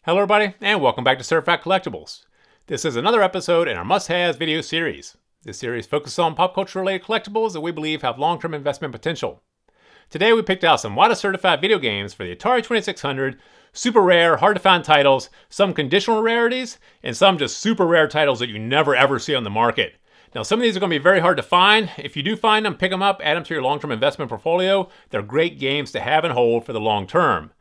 Hello everybody, and welcome back to Certified Collectibles. This is another episode in our must-haves video series. This series focuses on pop culture related collectibles that we believe have long-term investment potential. Today we picked out some Wata certified video games for the Atari 2600, super rare, hard to find titles, some conditional rarities, and some just super rare titles that you never ever see on the market. Now some of these are going to be very hard to find. If you do find them, pick them up, add them to your long-term investment portfolio. They're great games to have and hold for the long term.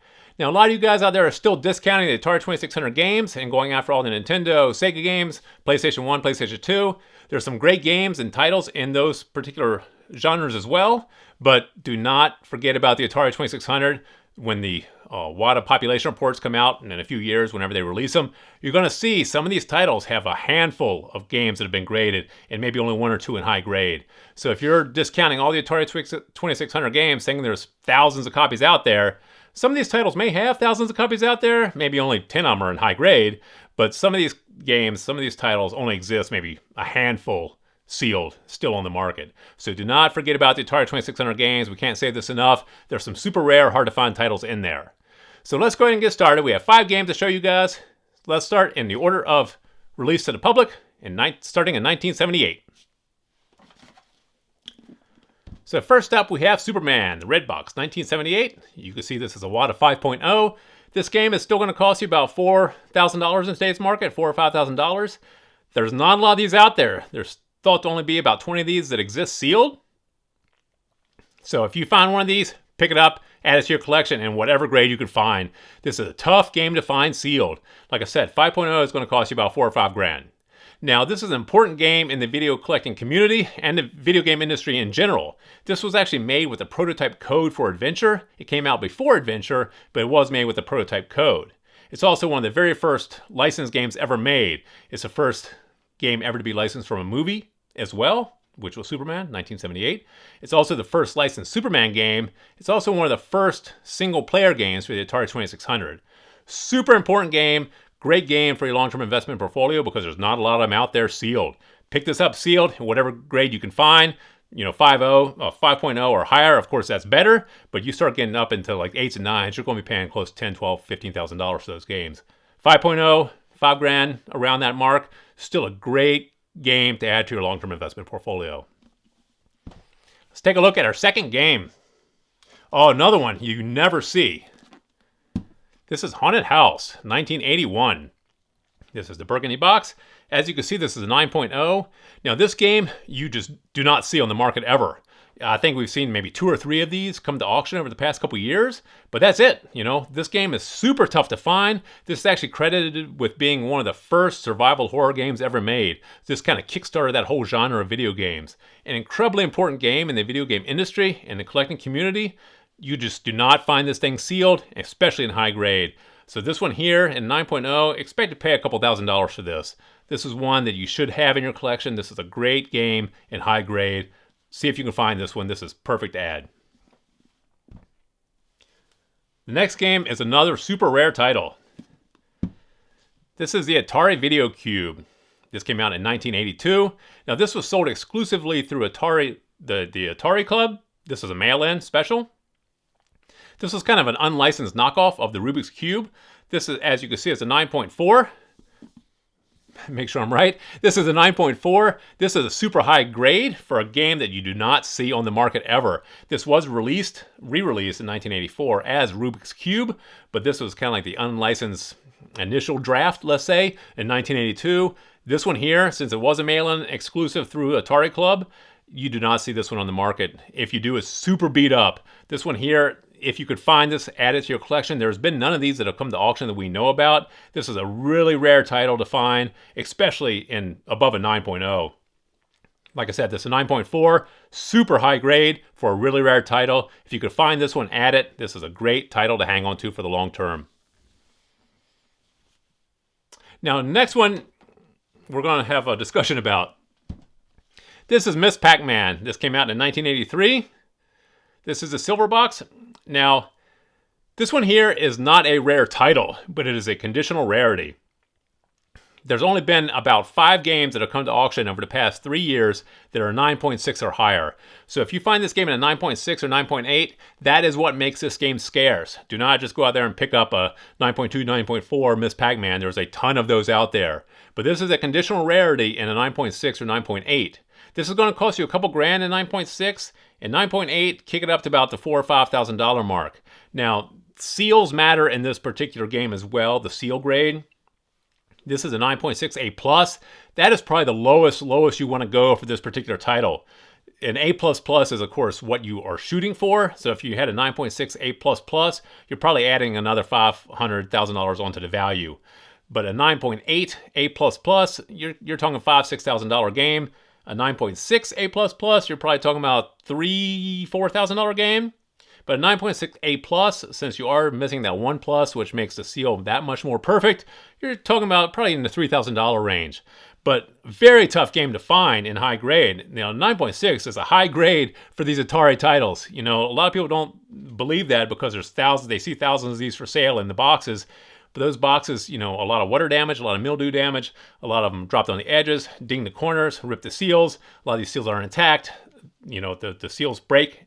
Now, a lot of you guys out there are still discounting the Atari 2600 games and going after all the Nintendo, Sega games, PlayStation 1, PlayStation 2. There's some great games and titles in those particular genres as well, but do not forget about the Atari 2600. When the Wata population reports come out, and in a few years, whenever they release them, you're going to see some of these titles have a handful of games that have been graded, and maybe only one or two in high grade. So if you're discounting all the Atari 2600 games, saying there's thousands of copies out there, some of these titles may have thousands of copies out there, maybe only 10 of them are in high grade, but some of these games, some of these titles only exist maybe a handful sealed, still on the market. So do not forget about the Atari 2600 games. We can't say this enough. There's some super rare, hard to find titles in there. So let's go ahead and get started. We have 5 games to show you guys. Let's start in the order of release to the public, starting in 1978. So first up, we have Superman, the red box, 1978. You can see this is a Wata 5.0. This game is still going to cost you about $4,000 in today's market, $4,000 or $5,000. There's not a lot of these out there. There's thought to only be about 20 of these that exist sealed. So if you find one of these, pick it up, add it to your collection in whatever grade you can find. This is a tough game to find sealed. Like I said, 5.0 is going to cost you about $4,000 or $5,000. Now, this is an important game in the video collecting community and the video game industry in general. This was actually made with a prototype code for Adventure. It came out before Adventure, but it was made with a prototype code. It's also one of the very first licensed games ever made. It's the first game ever to be licensed from a movie as well, which was Superman, 1978. It's also the first licensed Superman game. It's also one of the first single-player games for the Atari 2600. Super important game. Great game for your long-term investment portfolio because there's not a lot of them out there sealed. Pick this up sealed in whatever grade you can find. 5.0 or higher, of course, that's better. But you start getting up into like 8s and 9s, you're going to be paying close to $10,000, $12,000, $15,000 for those games. 5.0, $5,000, around that mark. Still a great game to add to your long-term investment portfolio. Let's take a look at our second game. Oh, another one you never see. This is Haunted House, 1981. This is the burgundy box. As you can see, this is a 9.0. Now, this game you just do not see on the market ever. I think we've seen maybe 2 or 3 of these come to auction over the past couple years, but that's it. This game is super tough to find. This is actually credited with being one of the first survival horror games ever made. This kind of kickstarted that whole genre of video games. An incredibly important game in the video game industry and the collecting community. You just do not find this thing sealed, especially in high grade. So this one here in 9.0, expect to pay a couple $1,000s for this. This is one that you should have in your collection. This is a great game in high grade. See if you can find this one. This is perfect to add. The next game is another super rare title. This is the Atari Video Cube. This came out in 1982. Now this was sold exclusively through Atari, the Atari Club. This is a mail-in special. This is kind of an unlicensed knockoff of the Rubik's Cube. This is, as you can see, it's a 9.4. Make sure I'm right. This is a 9.4. This is a super high grade for a game that you do not see on the market ever. This was re-released in 1984 as Rubik's Cube, but this was kind of like the unlicensed initial draft, let's say, in 1982. This one here, since it was a mail-in exclusive through Atari Club, you do not see this one on the market. If you do, it's super beat up. This one here, if you could find this, add it to your collection. There's been none of these that have come to auction that we know about. This is a really rare title to find, especially in above a 9.0. Like I said, this is a 9.4, super high grade for a really rare title. If you could find this one, add it. This is a great title to hang on to for the long term. Now, next one we're going to have a discussion about. This is Miss Pac-Man. This came out in 1983. This is a silver box. Now, this one here is not a rare title, but it is a conditional rarity. there's only been about 5 games that have come to auction over the past 3 years that are 9.6 or higher. So if you find this game in a 9.6 or 9.8, that is what makes this game scarce. Do not just go out there and pick up a 9.2, 9.4 Miss Pac-Man. There's a ton of those out there. But this is a conditional rarity in a 9.6 or 9.8. This is going to cost you a couple grand in 9.6, and 9.8, kick it up to about the $4,000 or $5,000 mark. Now, seals matter in this particular game as well, the seal grade. This is a 9.6 A+. That is probably the lowest you want to go for this particular title. An A++ is, of course, what you are shooting for. So if you had a 9.6 A++, you're probably adding another $500,000 onto the value. But a 9.8 A++, you're talking $5,000-$6,000 game. A 9.6 A++, you're probably talking about $3,000-$4,000 game. But a 9.6 A+, since you are missing that 1+, which makes the seal that much more perfect, you're talking about probably in the $3,000 range. But very tough game to find in high grade. You know, 9.6 is a high grade for these Atari titles. You know, a lot of people don't believe that because there's thousands, they see thousands of these for sale in the boxes. But those boxes, you know, a lot of water damage, a lot of mildew damage, a lot of them dropped on the edges, dinged the corners, ripped the seals. A lot of these seals aren't intact. You know, the seals break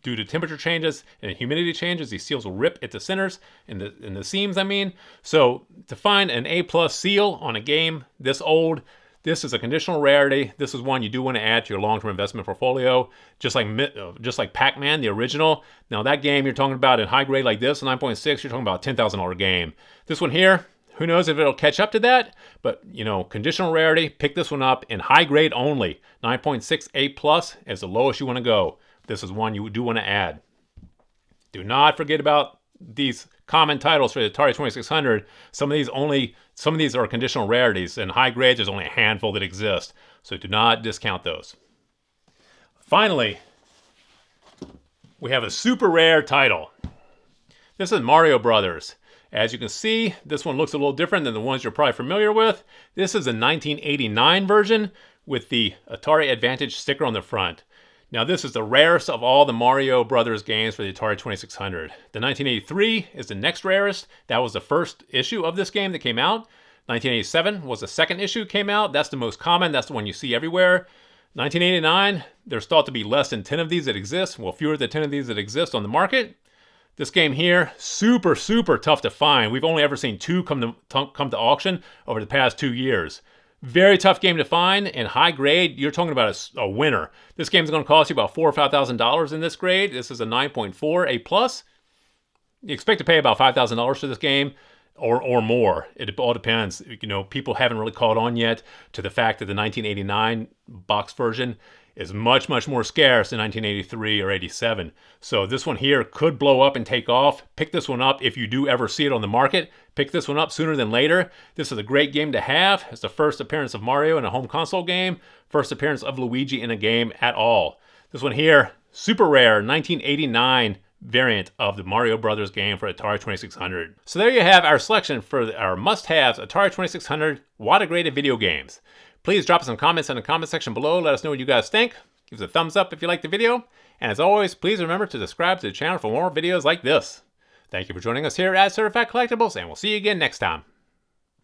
due to temperature changes and humidity changes. These seals will rip at the centers and the seams, I mean. So to find an A+ seal on a game this old, this is a conditional rarity. This is one you do want to add to your long-term investment portfolio, just like Pac-Man, the original. Now that game you're talking about in high grade like this, 9.6, you're talking about a $10,000 game. This one here, who knows if it'll catch up to that, but, you know, conditional rarity, pick this one up in high grade only. 9.6 A+ is the lowest you want to go. This is one you do want to add. Do not forget about these common titles for the Atari 2600. Some of these are conditional rarities. In high grades, there's only a handful that exist. So do not discount those. Finally, we have a super rare title. This is Mario Brothers. As you can see, this one looks a little different than the ones you're probably familiar with. This is a 1989 version with the Atari Advantage sticker on the front. Now this is the rarest of all the Mario Brothers games for the Atari 2600. The 1983 is the next rarest. That was the first issue of this game that came out. 1987 was the second issue came out. That's the most common. That's the one you see everywhere. 1989, there's thought to be less than 10 of these that exist. Well, fewer than 10 of these that exist on the market. This game here, super tough to find. We've only ever seen 2 come to auction over the past 2 years. Very tough game to find. In high grade, you're talking about a winner. This game is going to cost you about $4,000 or $5,000 in this grade. This is a 9.4 A+. You expect to pay about $5,000 for this game or more. It all depends. You know, people haven't really caught on yet to the fact that the 1989 box version is much more scarce than 1983 or 87. So this one here could blow up and take off. Pick this one up if you do ever see it on the market. Pick this one up sooner than later. This is a great game to have. It's the first appearance of Mario in a home console game. First appearance of Luigi in a game at all. This one here, super rare, 1989 variant of the Mario Brothers game for Atari 2600. So there you have our selection for our must-haves Atari 2600 Wata graded video games. Please drop some comments in the comment section below. Let us know what you guys think. Give us a thumbs up if you like the video. And as always, please remember to subscribe to the channel for more videos like this. Thank you for joining us here at Certified Collectibles, and we'll see you again next time.